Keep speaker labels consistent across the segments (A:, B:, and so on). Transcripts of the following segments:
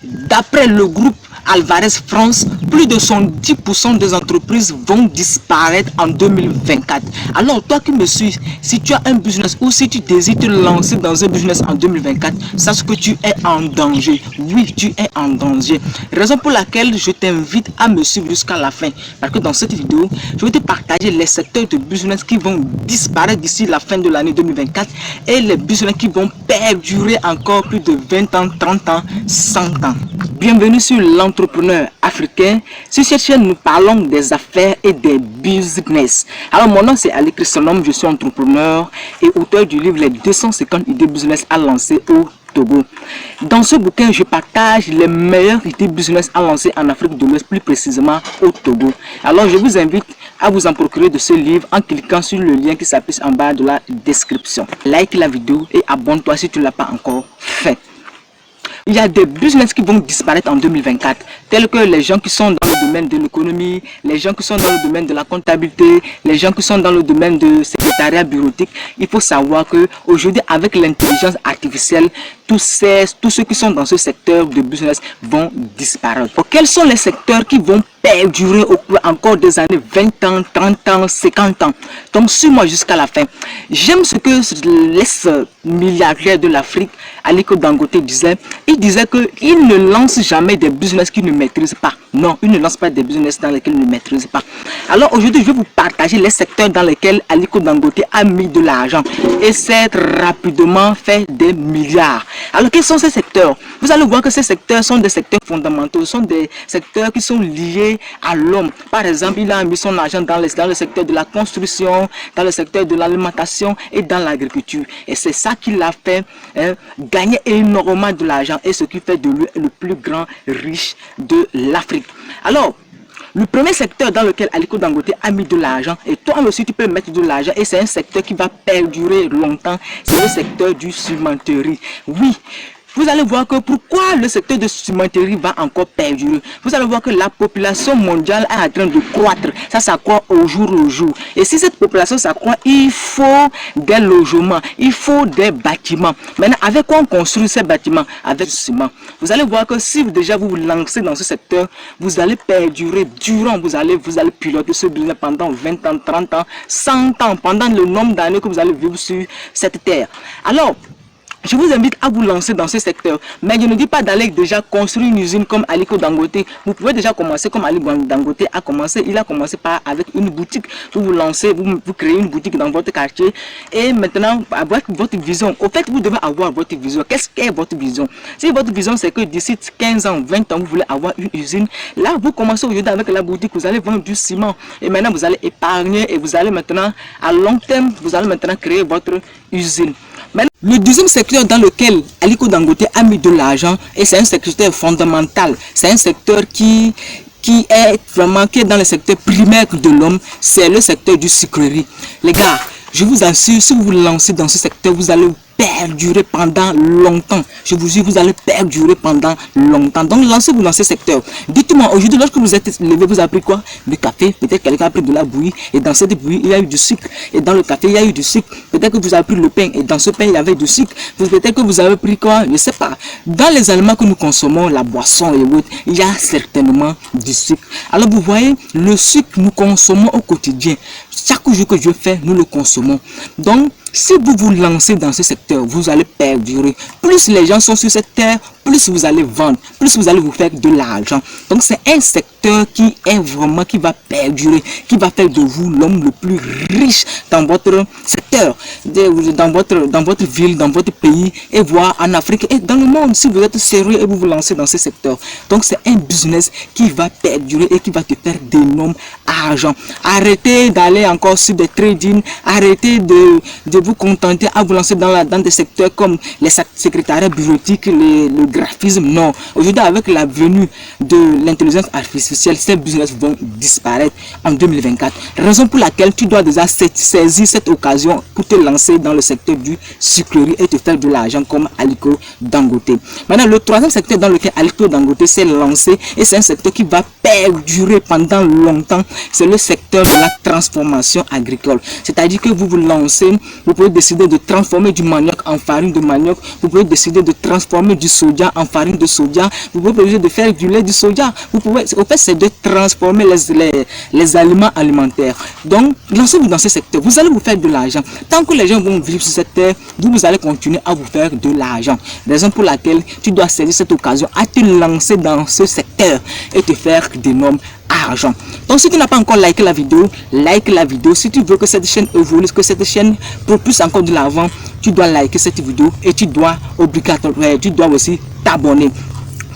A: D'après le groupe Alvarez France, plus de 70% des entreprises vont disparaître en 2024. Alors toi qui me suis, si tu as un business ou si tu désires te lancer dans un business en 2024, sache que tu es en danger. Oui, tu es en danger. Raison pour laquelle je t'invite à me suivre jusqu'à la fin. Parce que dans cette vidéo, je vais te partager les secteurs de business qui vont disparaître d'ici la fin de l'année 2024 et les business qui vont perdurer encore plus de 20 ans, 30 ans, 100 ans. Bienvenue sur l'entrepreneur africain. Sur cette chaîne, nous parlons des affaires et des business. Alors, mon nom c'est Ali Christonom, je suis entrepreneur et auteur du livre Les 250 idées business à lancer au Togo. Dans ce bouquin, je partage les meilleures idées business à lancer en Afrique de l'Ouest, plus précisément au Togo. Alors, je vous invite à vous en procurer de ce livre en cliquant sur le lien qui s'affiche en bas de la description. Like la vidéo et abonne-toi si tu ne l'as pas encore fait. Il y a des business qui vont disparaître en 2024, tels que les gens qui sont dans le domaine de l'économie, les gens qui sont dans le domaine de la comptabilité, les gens qui sont dans le domaine de secrétariat bureautique. Il faut savoir que aujourd'hui, avec l'intelligence artificielle, tous ceux qui sont dans ce secteur de business vont disparaître. Quels sont les secteurs qui vont perdurer au cours encore des années 20 ans, 30 ans, 50 ans? Donc, suis-moi jusqu'à la fin. J'aime ce que l'ex-milliardaire de l'Afrique, Aliko Dangote, disait. Il disait qu'il ne lance jamais des business qu'il ne maîtrise pas. Non, il ne lance pas des business dans lesquels il ne maîtrise pas. Alors aujourd'hui, je vais vous partager les secteurs dans lesquels Aliko Dangote a mis de l'argent et s'est rapidement fait des milliards. Alors quels sont ces secteurs? Vous allez voir que ces secteurs sont des secteurs fondamentaux, sont des secteurs qui sont liés à l'homme. Par exemple, il a mis son argent dans le secteur de la construction, dans le secteur de l'alimentation et dans l'agriculture. Et c'est ça qui l'a fait gagner énormément de l'argent et ce qui fait de lui le plus grand riche de l'Afrique. Alors, le premier secteur dans lequel Aliko Dangote a mis de l'argent, et toi aussi tu peux mettre de l'argent, et c'est un secteur qui va perdurer longtemps, c'est le secteur du cimenterie. Oui. Vous allez voir que pourquoi le secteur de cimenterie va encore perdurer. Vous allez voir que la population mondiale est en train de croître. Ça s'accroît au jour le jour. Et si cette population s'accroît, il faut des logements, il faut des bâtiments. Maintenant, avec quoi on construit ces bâtiments? Avec du ciment. Vous allez voir que si déjà vous vous lancez dans ce secteur, vous allez perdurer durant, vous allez piloter ce business pendant 20 ans, 30 ans, 100 ans, pendant le nombre d'années que vous allez vivre sur cette terre. Alors, je vous invite à vous lancer dans ce secteur. Mais je ne dis pas d'aller déjà construire une usine comme Aliko Dangote. Vous pouvez déjà commencer comme Aliko Dangote a commencé. Il a commencé avec une boutique. Vous vous lancez, vous créez une boutique dans votre quartier. Et maintenant, avec votre vision, au fait, vous devez avoir votre vision. Qu'est-ce qu'est votre vision? Si votre vision, c'est que d'ici 15 ans, 20 ans, vous voulez avoir une usine, là, vous commencez aujourd'hui avec la boutique. Vous allez vendre du ciment. Et maintenant, vous allez épargner et vous allez maintenant, à long terme, vous allez maintenant créer votre usine. Maintenant, le deuxième secteur dans lequel Aliko Dangote a mis de l'argent, et c'est un secteur fondamental, c'est un secteur qui est vraiment dans le secteur primaire de l'homme, c'est le secteur du sucrerie. Les gars, je vous assure, si vous vous lancez dans ce secteur, vous allez perdurer pendant longtemps. Je vous dis, vous allez perdurer pendant longtemps. Donc, lancez-vous dans ce secteur. Dites-moi, aujourd'hui, lorsque vous êtes levé, vous avez pris quoi? Du café. Peut-être quelqu'un a pris de la bouillie. Et dans cette bouillie, il y a eu du sucre. Et dans le café, il y a eu du sucre. Peut-être que vous avez pris le pain. Et dans ce pain, il y avait du sucre. Peut-être que vous avez pris quoi? Je ne sais pas. Dans les aliments que nous consommons, la boisson et autres, il y a certainement du sucre. Alors, vous voyez, le sucre, nous consommons au quotidien. Chaque jour que je fais, nous le consommons. Donc, si vous vous lancez dans ce secteur, vous allez perdurer. Plus les gens sont sur cette terre, plus vous allez vendre, plus vous allez vous faire de l'argent. Donc c'est un secteur qui est vraiment, qui va perdurer, qui va faire de vous l'homme le plus riche dans votre secteur, dans votre ville, dans votre pays, et voire en Afrique et dans le monde, si vous êtes sérieux et vous vous lancez dans ce secteur. Donc c'est un business qui va perdurer et qui va te faire d'énormes argent. Arrêtez d'aller encore sur des trading, arrêtez de vous contenter à vous lancer dans des secteurs comme les secrétariats bureautiques, le graphisme. Non, aujourd'hui avec la venue de l'intelligence artificielle, ces business vont disparaître en 2024. Raison pour laquelle tu dois déjà saisir cette occasion pour te lancer dans le secteur du sucrerie et te faire de l'argent comme Aliko Dangote. Maintenant, le troisième secteur dans lequel Aliko Dangote s'est lancé, et c'est un secteur qui va perdurer pendant longtemps, c'est le secteur de la transformation agricole. C'est-à-dire que vous vous lancez, vous pouvez décider de transformer du manioc en farine de manioc, vous pouvez décider de transformer du soja soja en farine de soja, vous pouvez produire de faire du lait du soja. Vous pouvez, au fait, c'est de transformer les aliments alimentaires. Donc, lancez-vous dans ce secteur, vous allez vous faire de l'argent. Tant que les gens vont vivre sur cette terre, vous allez continuer à vous faire de l'argent. Raison pour laquelle tu dois saisir cette occasion à te lancer dans ce secteur et te faire d'énormes argent. Donc si tu n'as pas encore liké la vidéo, like la vidéo. Si tu veux que cette chaîne évolue, que cette chaîne propulse encore de l'avant, tu dois liker cette vidéo et tu dois obligatoirement, tu dois aussi t'abonner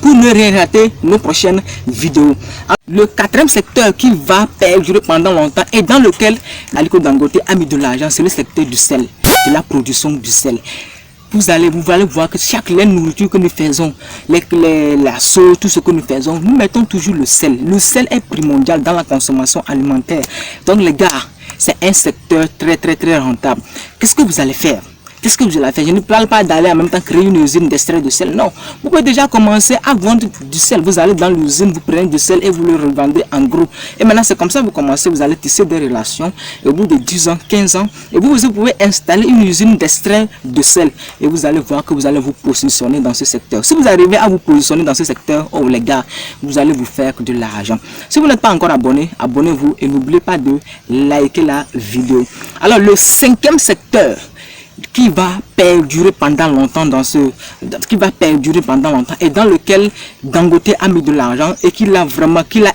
A: pour ne rien rater nos prochaines vidéos. Le quatrième secteur qui va perdurer pendant longtemps et dans lequel Aliko Dangote a mis de l'argent, c'est le secteur du sel, de la production du sel. Vous allez voir que chaque nourriture que nous faisons, la sauce, tout ce que nous faisons, nous mettons toujours le sel. Le sel est primordial dans la consommation alimentaire. Donc les gars, c'est un secteur très rentable. Qu'est-ce que vous allez faire? Qu'est-ce que vous allez faire? Je ne parle pas d'aller en même temps créer une usine d'extrait de sel. Non, vous pouvez déjà commencer à vendre du sel. Vous allez dans l'usine, vous prenez du sel et vous le revendez en gros. Et maintenant, c'est comme ça que vous commencez. Vous allez tisser des relations. Et au bout de 10 ans, 15 ans, et vous pouvez installer une usine d'extrait de sel. Et vous allez voir que vous allez vous positionner dans ce secteur. Si vous arrivez à vous positionner dans ce secteur, oh les gars, vous allez vous faire de l'argent. Si vous n'êtes pas encore abonné, abonnez-vous et n'oubliez pas de liker la vidéo. Alors, le cinquième secteur qui va perdurer pendant longtemps et dans lequel Dangote a mis de l'argent et qui l'a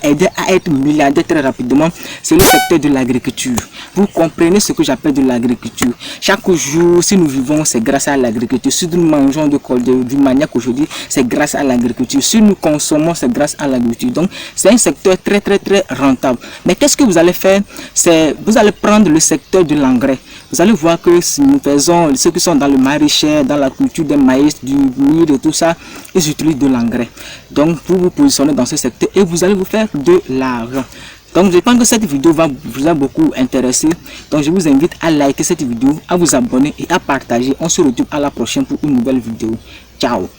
A: aidé à être milliardaire très rapidement, c'est le secteur de l'agriculture. Vous comprenez ce que j'appelle de l'agriculture. Chaque jour, si nous vivons, c'est grâce à l'agriculture. Si nous mangeons du manioc aujourd'hui, c'est grâce à l'agriculture. Si nous consommons, c'est grâce à l'agriculture. Donc, c'est un secteur très rentable. Mais qu'est-ce que vous allez faire? Vous allez prendre le secteur de l'engrais. Vous allez voir que si nous faisons, ceux qui sont dans le maraîcher, dans la culture des maïs, du mil et tout ça, ils utilisent de l'engrais. Donc, vous vous positionnez dans ce secteur et vous allez vous faire de l'argent. Donc, je pense que cette vidéo vous a beaucoup intéressé. Donc, je vous invite à liker cette vidéo, à vous abonner et à partager. On se retrouve à la prochaine pour une nouvelle vidéo. Ciao!